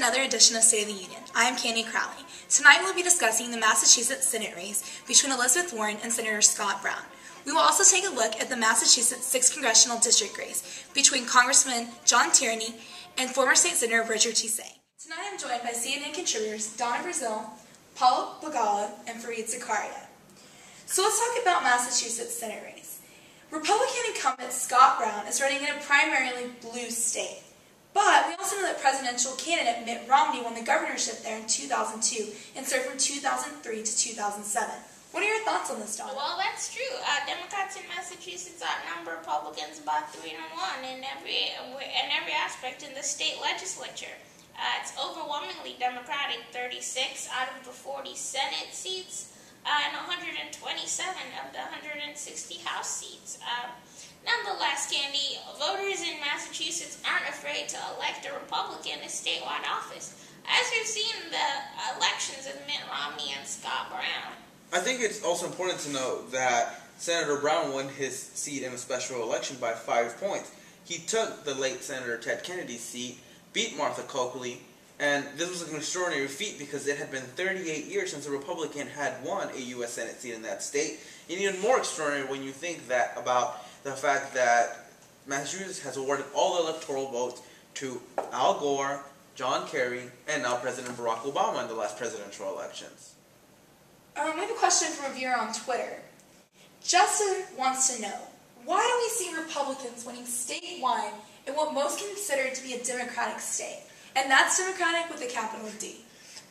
another edition of State of the Union. I am Candy Crowley. Tonight we'll be discussing the Massachusetts Senate race between Elizabeth Warren and Senator Scott Brown. We will also take a look at the Massachusetts 6th Congressional District race between Congressman John Tierney and former State Senator Richard T. Say. Tonight I'm joined by CNN contributors Donna Brazil, Paul Blagala, and Fareed Zakaria. So let's talk about Massachusetts Senate race. Republican incumbent Scott Brown is running in a primarily blue state. But we also know that presidential candidate Mitt Romney won the governorship there in 2002 and served from 2003 to 2007. What are your thoughts on this, Donna? Well, that's true. Democrats in Massachusetts outnumber Republicans about 3-1 in every aspect in the state legislature. It's overwhelmingly Democratic, 36 out of the 40 Senate seats and 127 of the 160 House seats. Nonetheless, Candy, voters in Massachusetts aren't afraid to elect a Republican in statewide office, as we've seen in the elections of Mitt Romney and Scott Brown. I think it's also important to note that Senator Brown won his seat in a special election by 5 points. He took the late Senator Ted Kennedy's seat, beat Martha Coakley, and this was an extraordinary feat because it had been 38 years since a Republican had won a U.S. Senate seat in that state. And even more extraordinary when you think that about the fact that Massachusetts has awarded all the electoral votes to Al Gore, John Kerry, and now President Barack Obama in the last presidential elections. We have a question from a viewer on Twitter. Justin wants to know, why do we see Republicans winning statewide in what most consider to be a Democratic state? And that's Democratic with a capital D.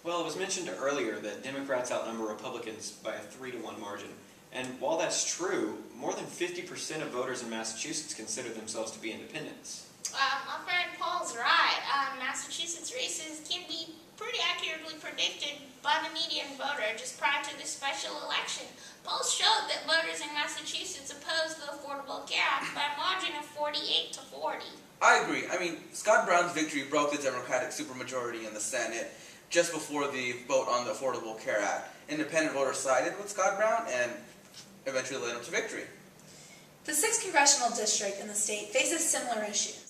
Well, it was mentioned earlier that Democrats outnumber Republicans by a 3-1 margin. And while that's true, more than 50% of voters in Massachusetts consider themselves to be independents. My friend Paul's right. Massachusetts races can be pretty accurately predicted by the median voter just prior to the special election. Polls showed that voters in Massachusetts opposed the Affordable Care Act by a margin of 48 to 40. I agree. I mean, Scott Brown's victory broke the Democratic supermajority in the Senate just before the vote on the Affordable Care Act. Independent voters sided with Scott Brown and eventually led him to victory. The 6th Congressional District in the state faces similar issues.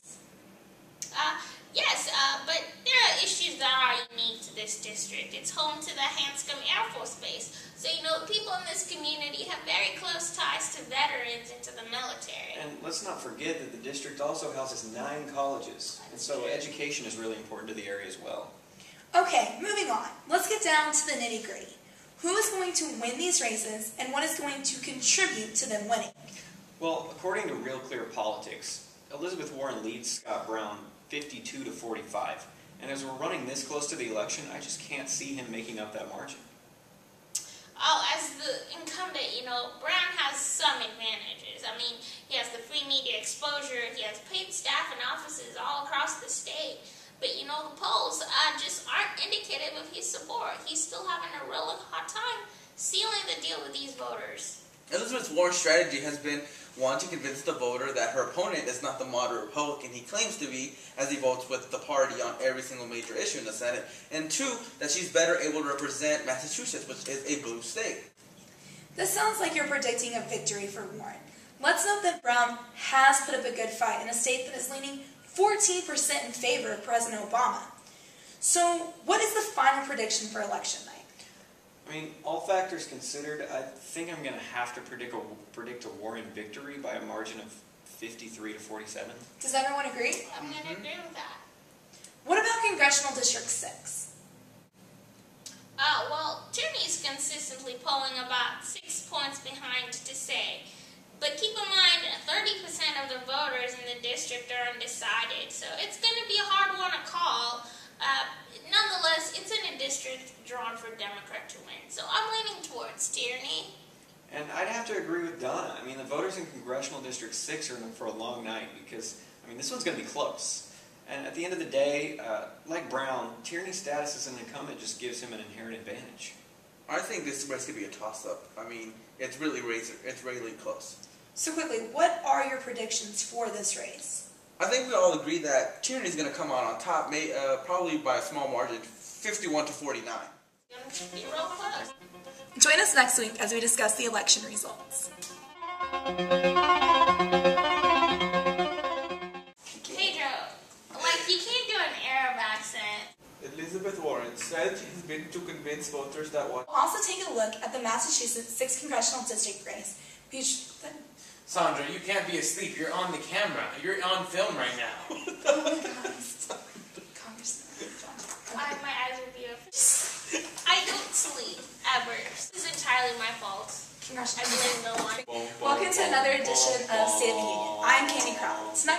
Yes, but there are issues that are unique to this district. It's home to the Hanscom Air Force Base. So, people in this community have very close ties to veterans and to the military. And let's not forget that the district also houses 9 colleges. And so education is really important to the area as well. Okay, moving on. Let's get down to the nitty-gritty. Who is going to win these races, and what is going to contribute to them winning? Well, according to Real Clear Politics, Elizabeth Warren leads Scott Brown 52 to 45. And as we're running this close to the election, I just can't see him making up that margin. Oh, as the incumbent, Brown has some advantages. I mean, he has the free media exposure, he has paid staff and offices all across the state. But, the polls just aren't indicative of his support. He's still having a really hard time sealing the deal with these voters. Elizabeth Warren's strategy has been, one, to convince the voter that her opponent is not the moderate Republican he claims to be, as he votes with the party on every single major issue in the Senate, and 2, that she's better able to represent Massachusetts, which is a blue state. This sounds like you're predicting a victory for Warren. Let's note that Brown has put up a good fight in a state that is leaning 14% in favor of President Obama. So, what is the final prediction for election night? I mean, all factors considered, I think I'm going to have to predict a Warren victory by a margin of 53 to 47. Does everyone agree? I'm going to agree with that. What about Congressional District 6? Well, Tierney's consistently polling about 6 points behind to Say. But keep in mind, 30% of the voters in the district are undecided, so it's going to be a hard one to call. Nonetheless, it's in a district drawn for Democrat to win, so I'm leaning towards Tierney. And I'd have to agree with Donna. I mean, the voters in Congressional District 6 are in for a long night because, this one's going to be close. And at the end of the day, like Brown, Tierney's status as an incumbent just gives him an inherent advantage. I think this race could be a toss-up. It's really close. So quickly, what are your predictions for this race? I think we all agree that Tierney's going to come out on top, probably by a small margin, 51 to 49. It's going to be real close. Join us next week as we discuss the election results. Pedro, you can't do an Arab accent. At to convince voters that what? We'll also take a look at the Massachusetts 6th Congressional District race. Sandra, you can't be asleep. You're on the camera. You're on film right now. Oh my God. Congressman John. My eyes will be open. I don't sleep, ever. This is entirely my fault. I blame no one. Welcome to another edition of State of the Union. I'm Candy Crowley. Tonight